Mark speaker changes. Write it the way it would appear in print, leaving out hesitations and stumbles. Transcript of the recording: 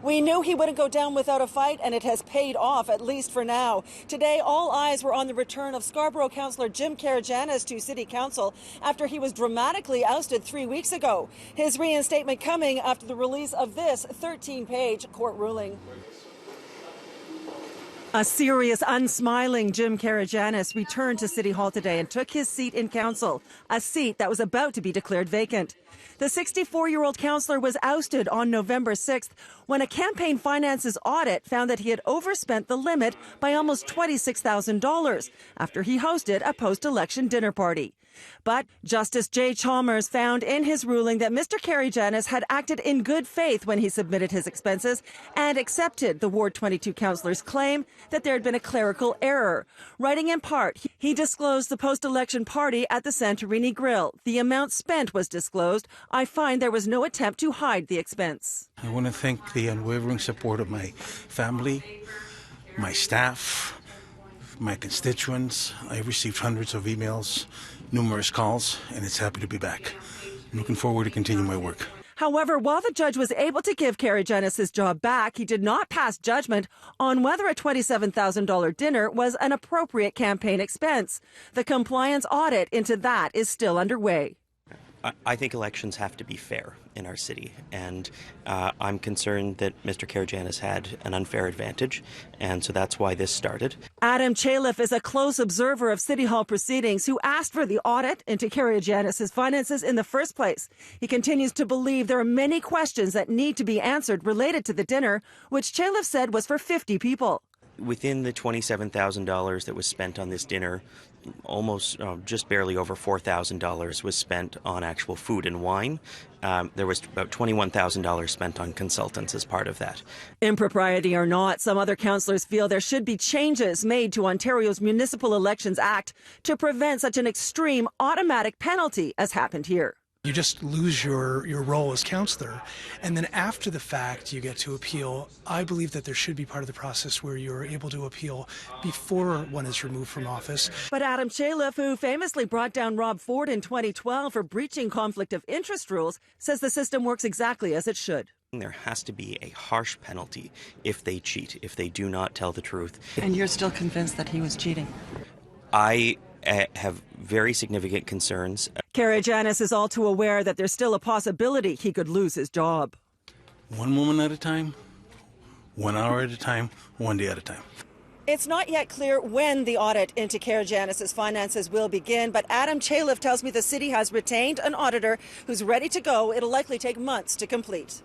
Speaker 1: We knew he wouldn't go down without a fight, and it has paid off, at least for now. Today, all eyes were on the return of Scarborough councillor Jim Karygiannis to City Council after he was dramatically ousted 3 weeks ago. His reinstatement coming after the release of this 13-page court ruling. A serious, unsmiling Jim Karygiannis returned to City Hall today and took his seat in council, a seat that was about to be declared vacant. The 64-year-old councillor was ousted on November 6th when a campaign finances audit found that he had overspent the limit by almost $26,000 after he hosted a post-election dinner party. But Justice Jay Chalmers found in his ruling that Mr. Karygiannis had acted in good faith when he submitted his expenses and accepted the Ward 22 councillor's claim that there had been a clerical error. Writing in part, he disclosed the post-election party at the Santorini Grill. The amount spent was disclosed. I find there was no attempt to hide the expense.
Speaker 2: I want to thank the unwavering support of my family, my staff, my constituents. I received hundreds of emails, numerous calls, and it's happy to be back. I'm looking forward to continue my work.
Speaker 1: However, while the judge was able to give Karygiannis his job back, he did not pass judgment on whether a $27,000 dinner was an appropriate campaign expense. The compliance audit into that is still underway.
Speaker 3: I think elections have to be fair in our city, and I'm concerned that Mr. Karygiannis had an unfair advantage, and so that's why this started.
Speaker 1: Adam Cllr is a close observer of City Hall proceedings who asked for the audit into Karygiannis' finances in the first place. He continues to believe there are many questions that need to be answered related to the dinner, which Cllr said was for 50 people.
Speaker 3: Within the $27,000 that was spent on this dinner, almost just barely over $4,000 was spent on actual food and wine. There was about $21,000 spent on consultants as part of that.
Speaker 1: Impropriety or not, some other councillors feel there should be changes made to Ontario's Municipal Elections Act to prevent such an extreme automatic penalty as happened here.
Speaker 4: You just lose your role as councillor, and then after the fact you get to appeal. I believe that there should be part of the process where you're able to appeal before one is removed from office.
Speaker 1: But Adam Cllr, who famously brought down Rob Ford in 2012 for breaching conflict of interest rules, says the system works exactly as it should.
Speaker 3: There has to be a harsh penalty if they cheat, if they do not tell the truth.
Speaker 5: And you're still convinced that he was cheating?
Speaker 3: I have very significant concerns.
Speaker 1: Karygiannis is all too aware that there's still a possibility he could lose his job.
Speaker 2: One moment at a time, 1 hour at a time, 1 day at a time.
Speaker 1: It's not yet clear when the audit into Karygiannis' finances will begin, but Adam Cllr tells me the city has retained an auditor who's ready to go. It'll likely take months to complete.